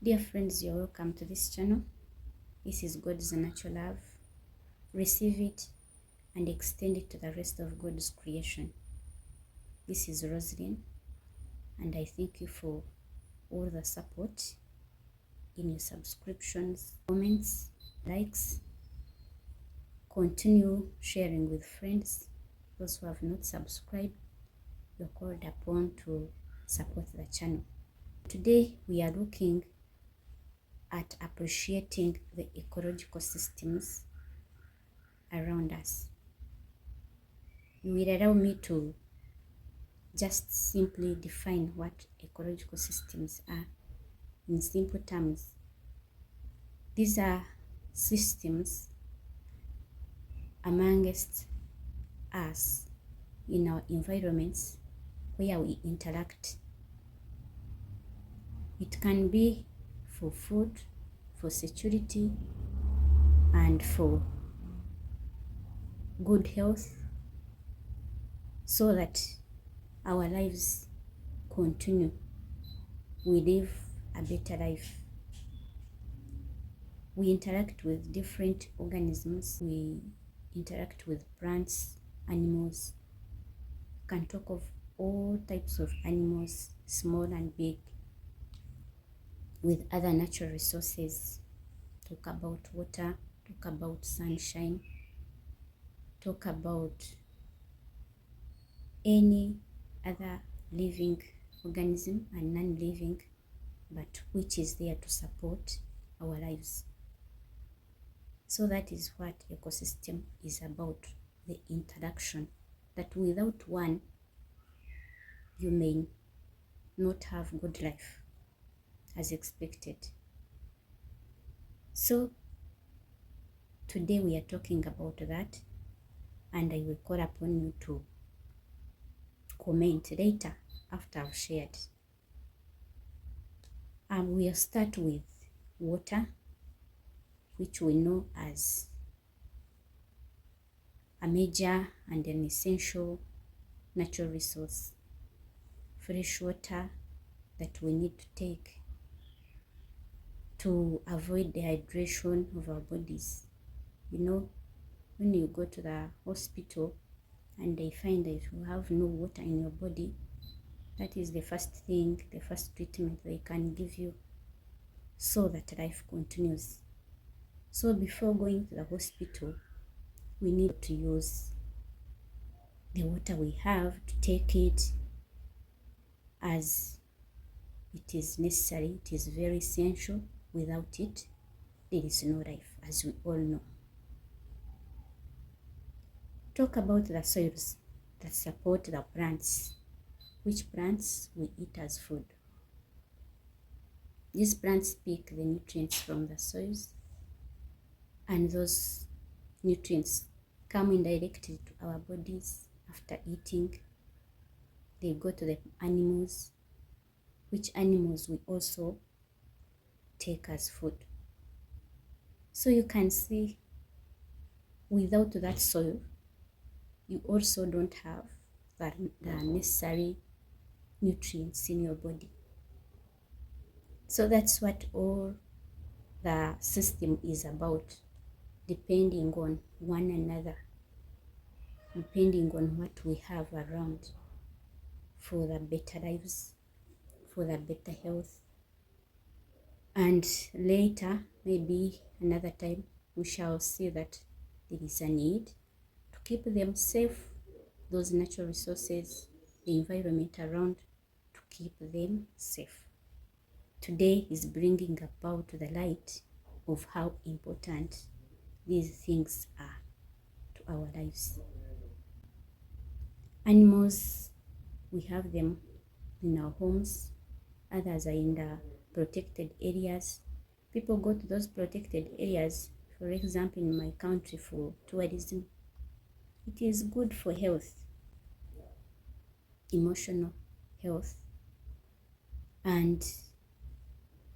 Dear friends, you're welcome to this channel. This is God's natural love. Receive it and extend it to the rest of God's creation. This is Rosalind, and I thank you for all the support in your subscriptions, comments, likes. Continue sharing with friends. Those who have not subscribed, you're called upon to support the channel. Today we are looking at appreciating the ecological systems around us. You will allow me to just simply define what ecological systems are in simple terms. These are systems amongst us in our environments where we interact. It can be for food, for security, and for good health, so that our lives continue. We live a better life. We interact with different organisms. We interact with plants, animals. We can talk of all types of animals, small and big, with other natural resources. Talk about water, talk about sunshine, talk about any other living organism and non-living, but which is there to support our lives. So that is what ecosystem is about, the interaction, that without one you may not have good life as expected. So today we are talking about that, and I will call upon you to comment later after I've shared. We'll start with water, which we know as a major and an essential natural resource. Fresh water that we need to take to avoid dehydration of our bodies. You know, when you go to the hospital and they find that you have no water in your body, that is the first thing, the first treatment they can give you so that life continues. So before going to the hospital, we need to use the water we have, to take it as it is necessary. It is very essential. Without it, there is no life, as we all know. Talk about the soils that support the plants, which plants we eat as food. These plants pick the nutrients from the soils, and those nutrients come indirectly to our bodies after eating. They go to the animals, which animals we also take as food. So you can see, without that soil, you also don't have the necessary nutrients in your body. So that's what all the system is about, depending on one another, depending on what we have around, for the better lives, for the better health. And later, maybe another time, we shall see that there is a need to keep them safe, those natural resources, the environment around, to keep them safe. Today is bringing about the light of how important these things are to our lives. Animals, we have them in our homes. Others are in the protected areas. People go to those protected areas, for example, in my country, for tourism. It is good for health, emotional health, and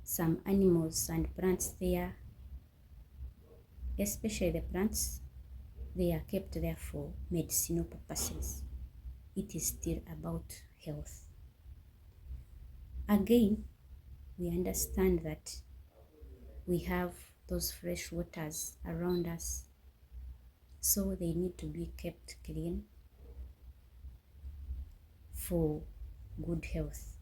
some animals and plants there, especially the plants, they are kept there for medicinal purposes. It is still about health. Again, we understand that we have those fresh waters around us, so they need to be kept clean for good health.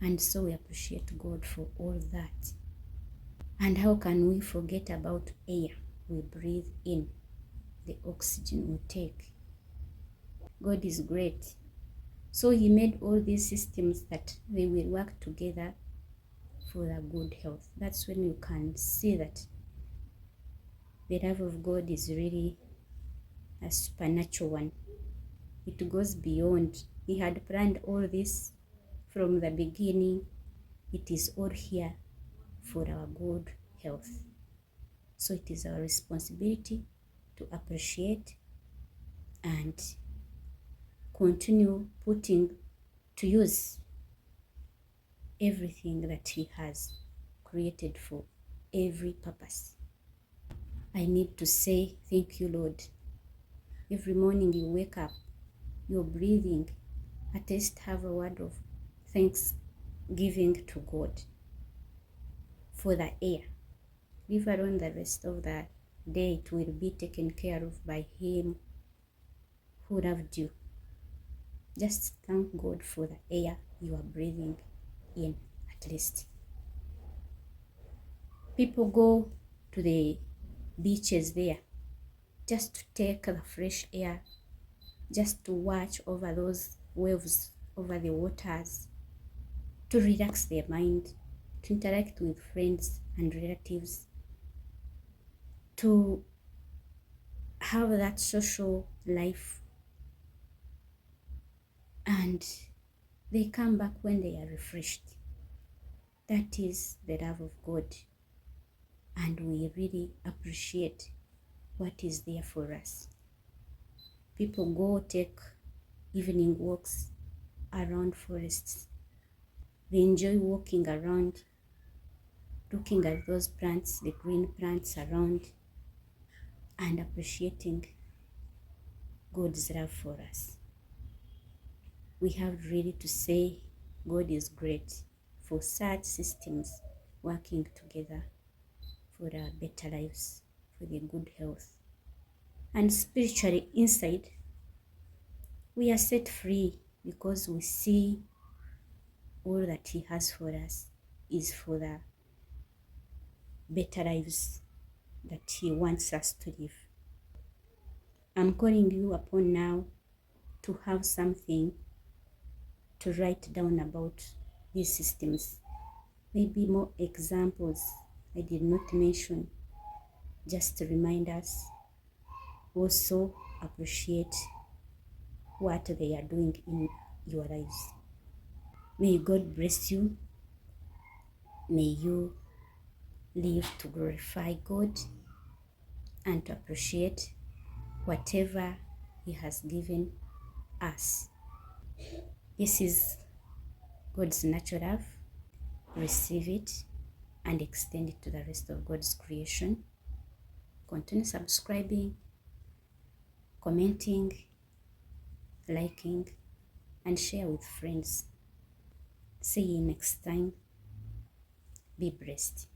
And so we appreciate God for all that. And how can we forget about air we breathe in, the oxygen we take? God is great. So he made all these systems that they will work together for the good health. That's when you can see that the love of God is really a supernatural one. It goes beyond. He had planned all this from the beginning. It is all here for our good health. So it is our responsibility to appreciate and continue putting to use everything that he has created for every purpose. I need to say thank you, Lord. Every morning you wake up, you're breathing. At least have a word of thanksgiving to God for the air. Leave alone the rest of the day, it will be taken care of by him who loved you. Just thank God for the air you are breathing in, at least. People go to the beaches there just to take the fresh air, just to watch over those waves, over the waters, to relax their mind, to interact with friends and relatives, to have that social life. And they come back when they are refreshed. That is the love of God. And we really appreciate what is there for us. People go take evening walks around forests. They enjoy walking around, looking at those plants, the green plants around, and appreciating God's love for us. We have really to say God is great for such systems working together for our better lives, for the good health. And spiritually inside, we are set free because we see all that he has for us is for the better lives that he wants us to live. I'm calling you upon now to have something to write down about these systems. Maybe more examples I did not mention, just to remind us. Also appreciate what they are doing in your lives. May God bless you. May you live to glorify God and to appreciate whatever he has given us. This is God's natural love. Receive it and extend it to the rest of God's creation. Continue subscribing, commenting, liking, and share with friends. See you next time. Be blessed.